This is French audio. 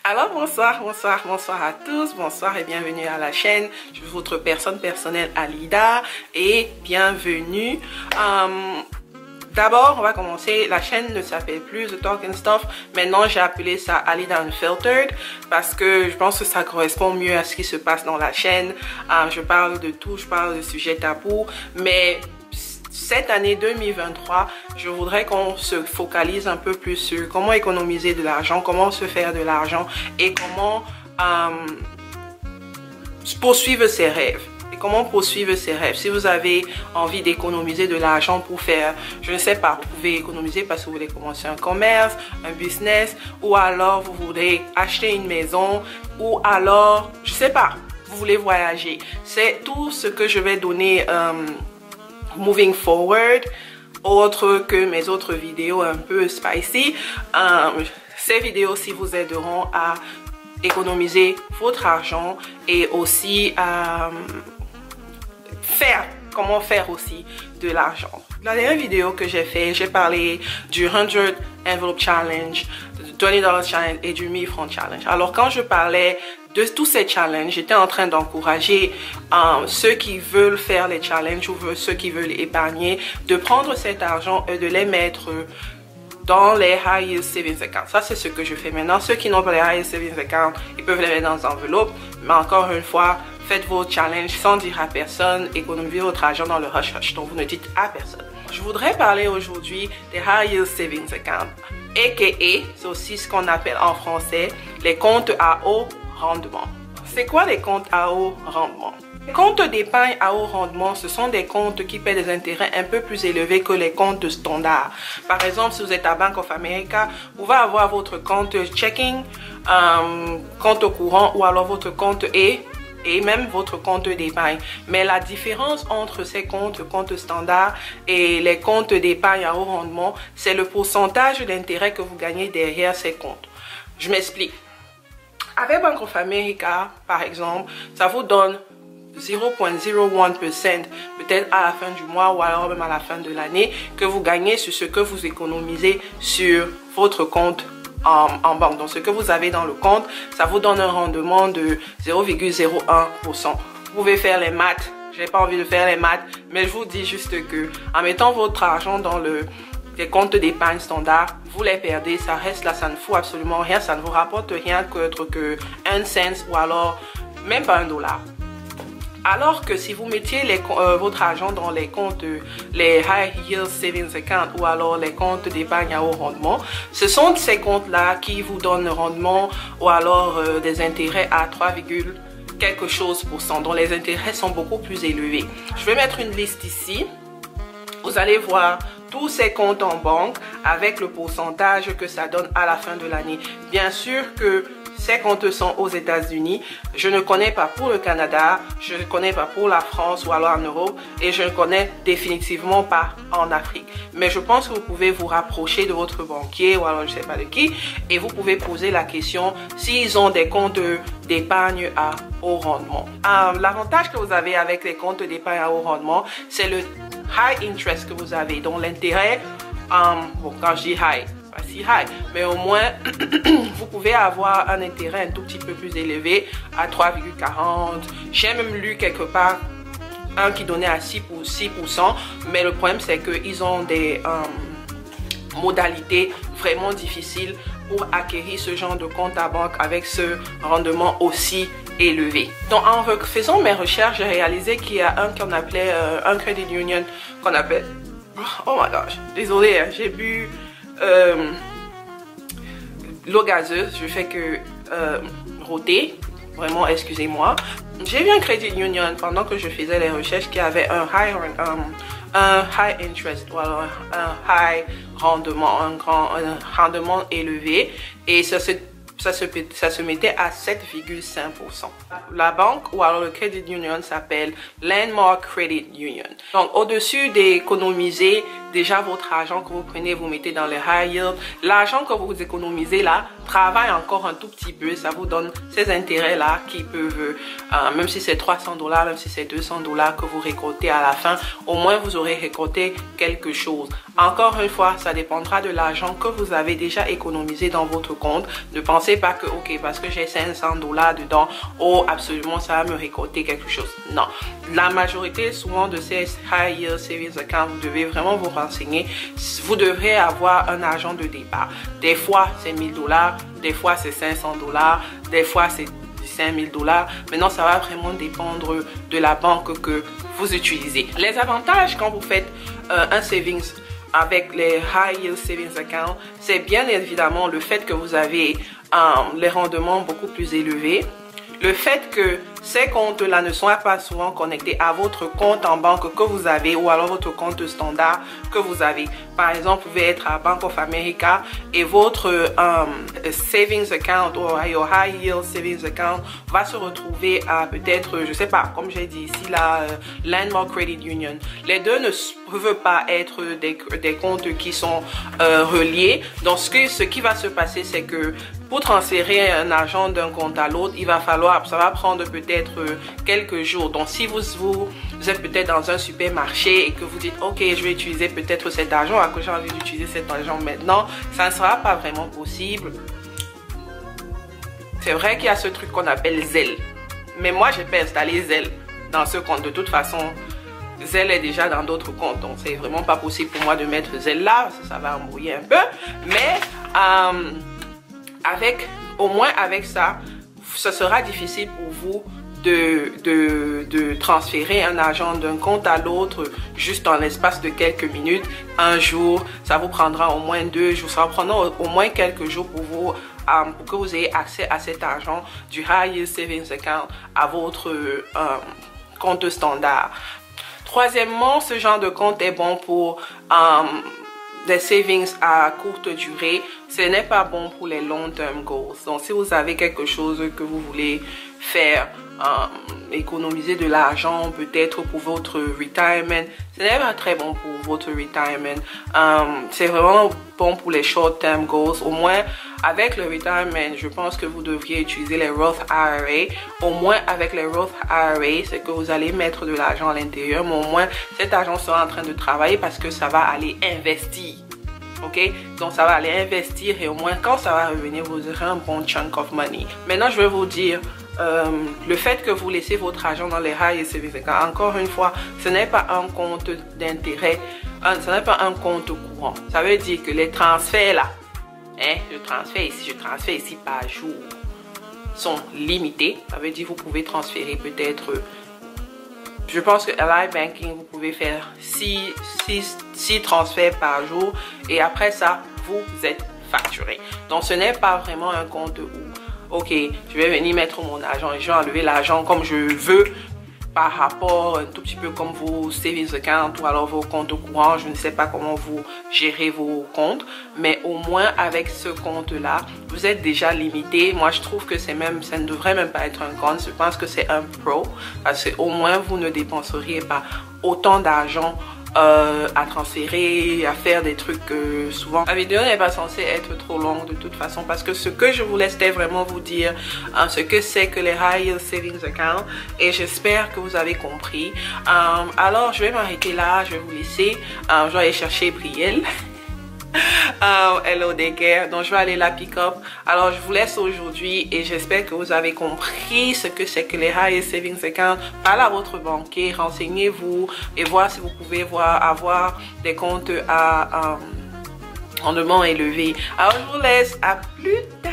Alors bonsoir à tous, bonsoir et bienvenue à la chaîne. Je suis votre personne personnelle Alida et bienvenue. D'abord, on va commencer. La chaîne ne s'appelle plus The Talking Stuff. Maintenant, j'ai appelé ça Alida Unfiltered parce que je pense que ça correspond mieux à ce qui se passe dans la chaîne. Je parle de tout, je parle de sujets tabous, mais cette année 2023, je voudrais qu'on se focalise un peu plus sur comment économiser de l'argent, comment se faire de l'argent et comment poursuivre ses rêves. Et comment poursuivre ses rêves. Si vous avez envie d'économiser de l'argent pour faire, je ne sais pas, vous pouvez économiser parce que vous voulez commencer un commerce, un business, ou alors vous voulez acheter une maison, ou alors, je ne sais pas, vous voulez voyager. C'est tout ce que je vais donner moving forward, autre que mes autres vidéos un peu spicy. Ces vidéos-ci vous aideront à économiser votre argent et aussi comment faire aussi de l'argent. La dernière vidéo que j'ai fait, j'ai parlé du 100 Envelope Challenge, du $20 Challenge et du 1000 francs Challenge. Alors quand je parlais de tous ces challenges, j'étais en train d'encourager ceux qui veulent faire les challenges ou ceux qui veulent épargner, de prendre cet argent et de les mettre dans les High Yield Savings Accounts. Ça, c'est ce que je fais maintenant. Ceux qui n'ont pas les High Yield Savings Accounts, ils peuvent les mettre dans une enveloppe. Mais encore une fois, faites vos challenges sans dire à personne. Économisez votre argent dans le hush-hush. Donc, vous ne dites à personne. Je voudrais parler aujourd'hui des High Yield Savings Accounts. A.K.A. c'est aussi ce qu'on appelle en français les comptes à haut rendement. C'est quoi les comptes à haut rendement? Les comptes d'épargne à haut rendement, ce sont des comptes qui paient des intérêts un peu plus élevés que les comptes standards. Par exemple, si vous êtes à Bank of America, vous pouvez avoir votre compte checking, compte courant ou alors votre compte et même votre compte d'épargne. Mais la différence entre ces comptes standards et les comptes d'épargne à haut rendement, c'est le pourcentage d'intérêt que vous gagnez derrière ces comptes. Je m'explique. Avec Bank of America, par exemple, ça vous donne 0,01% peut-être à la fin du mois ou alors même à la fin de l'année que vous gagnez sur ce que vous économisez sur votre compte en banque. Donc ce que vous avez dans le compte, ça vous donne un rendement de 0,01%. Vous pouvez faire les maths. Je n'ai pas envie de faire les maths, mais je vous dis juste que en mettant votre argent dans les comptes d'épargne standard, vous les perdez, ça reste là, ça ne fout absolument rien, ça ne vous rapporte rien qu'autre que 1 cent ou alors même pas $1. Alors que si vous mettiez votre argent dans les comptes, les High Yield Savings Accounts ou alors les comptes d'épargne à haut rendement, ce sont ces comptes-là qui vous donnent le rendement ou alors des intérêts à 3, quelque chose %. Donc les intérêts sont beaucoup plus élevés. Je vais mettre une liste ici. Vous allez voir tous ces comptes en banque avec le pourcentage que ça donne à la fin de l'année. Bien sûr que ces comptes sont aux États-Unis. Je ne connais pas pour le Canada, je ne connais pas pour la France ou alors en Europe et je ne connais définitivement pas en Afrique. Mais je pense que vous pouvez vous rapprocher de votre banquier ou alors je ne sais pas de qui et vous pouvez poser la question s'ils ont des comptes d'épargne à haut rendement. L'avantage que vous avez avec les comptes d'épargne à haut rendement, c'est le high interest que vous avez. Donc l'intérêt, bon quand je dis high, pas si high, mais au moins vous pouvez avoir un intérêt un tout petit peu plus élevé à 3,40. J'ai même lu quelque part un qui donnait à 6%, mais le problème c'est qu'ils ont des modalités vraiment difficiles pour acquérir ce genre de compte à banque avec ce rendement aussi élevé. Donc en faisant mes recherches, j'ai réalisé qu'il y a un qu'on appelait un credit union qu'on appelle, oh my gosh, désolé, hein, j'ai bu l'eau gazeuse, je fais que rôter, vraiment excusez-moi. J'ai vu un credit union pendant que je faisais les recherches qui avait un high interest ou alors un high rendement, un rendement élevé et ça se mettait à 7,5%. La banque ou alors le credit union s'appelle Landmark Credit Union. Donc au-dessus d'économiser déjà votre argent que vous prenez, vous mettez dans les high yield, l'argent que vous économisez là travaille encore un tout petit peu, ça vous donne ces intérêts là qui peuvent, même si c'est $300, même si c'est $200 que vous récoltez à la fin, au moins vous aurez récolté quelque chose. Encore une fois, ça dépendra de l'argent que vous avez déjà économisé dans votre compte. Ne pensez pas que, ok, parce que j'ai 500 $ dedans, oh, absolument, ça va me récolter quelque chose. Non. La majorité, souvent, de ces High Yield Savings Accounts, vous devez vraiment vous renseigner. Vous devrez avoir un argent de départ. Des fois, c'est 1000 $, des fois, c'est 500 $, des fois, c'est 5000 $. Maintenant, ça va vraiment dépendre de la banque que vous utilisez. Les avantages quand vous faites un savings avec les High Yield Savings Accounts, c'est bien évidemment le fait que vous avez les rendements beaucoup plus élevés. Le fait que ces comptes-là ne sont pas souvent connectés à votre compte en banque que vous avez ou alors votre compte standard que vous avez. Par exemple, vous pouvez être à Bank of America et votre savings account ou your high yield savings account va se retrouver à peut-être, je sais pas, comme j'ai dit ici, la Landmark Credit Union. Les deux ne peuvent pas être des comptes qui sont reliés. Donc, ce qui va se passer, c'est que pour transférer un argent d'un compte à l'autre, il va falloir, ça va prendre peut-être quelques jours. Donc, si vous êtes peut-être dans un supermarché et que vous dites, ok, je vais utiliser peut-être cet argent, à que j'ai envie d'utiliser cet argent maintenant, ça ne sera pas vraiment possible. C'est vrai qu'il y a ce truc qu'on appelle Zelle. Mais moi, j'ai pas installé Zelle dans ce compte. De toute façon, Zelle est déjà dans d'autres comptes. Donc, c'est vraiment pas possible pour moi de mettre Zelle là. Ça va embrouiller un peu. Mais, au moins avec ça, ce sera difficile pour vous de transférer un argent d'un compte à l'autre juste en l'espace de quelques minutes, un jour. Ça vous prendra au moins 2 jours, ça va prendre au moins quelques jours pour vous, pour que vous ayez accès à cet argent du High Yield Savings Account à votre compte standard. Troisièmement, ce genre de compte est bon pour des savings à courte durée. Ce n'est pas bon pour les long-term goals. Donc, si vous avez quelque chose que vous voulez faire, économiser de l'argent peut-être pour votre retirement, ce n'est pas très bon pour votre retirement. C'est vraiment bon pour les short-term goals. Au moins, avec le retirement, je pense que vous devriez utiliser les Roth IRA. Au moins, avec les Roth IRA, c'est que vous allez mettre de l'argent à l'intérieur, mais au moins, cet argent sera en train de travailler parce que ça va aller investir. Ok, donc ça va aller investir et au moins quand ça va revenir, vous aurez un bon chunk of money. Maintenant, je vais vous dire, le fait que vous laissez votre argent dans les high yield savings accounts, encore une fois, ce n'est pas un compte d'intérêt, ce n'est pas un compte courant. Ça veut dire que les transferts là, je transfère ici par jour, sont limités. Ça veut dire que vous pouvez transférer peut-être, je pense que Ally Banking, vous pouvez faire 6 transferts par jour et après ça, vous êtes facturé. Donc, ce n'est pas vraiment un compte où, ok, je vais venir mettre mon argent et je vais enlever l'argent comme je veux par rapport un tout petit peu comme vos savings accounts ou alors vos comptes courants. Je ne sais pas comment vous gérez vos comptes, mais au moins avec ce compte-là, vous êtes déjà limité. Moi, je trouve que ça ne devrait même pas être un compte. Je pense que c'est un pro parce qu'au moins, vous ne dépenseriez pas autant d'argent à transférer, à faire des trucs souvent. La vidéo n'est pas censée être trop longue de toute façon parce que ce que je voulais c'était vraiment vous dire ce que c'est que les High Yield Savings Accounts et j'espère que vous avez compris. Alors je vais m'arrêter là, je vais vous laisser. Je vais aller chercher Brielle. Hello Daycare, donc je vais aller la pick up. Alors je vous laisse aujourd'hui et j'espère que vous avez compris ce que c'est que les High Yield Savings Accounts. Parlez à votre banquier, renseignez-vous et voir si vous pouvez avoir des comptes à rendement élevé. Alors je vous laisse, à plus tard.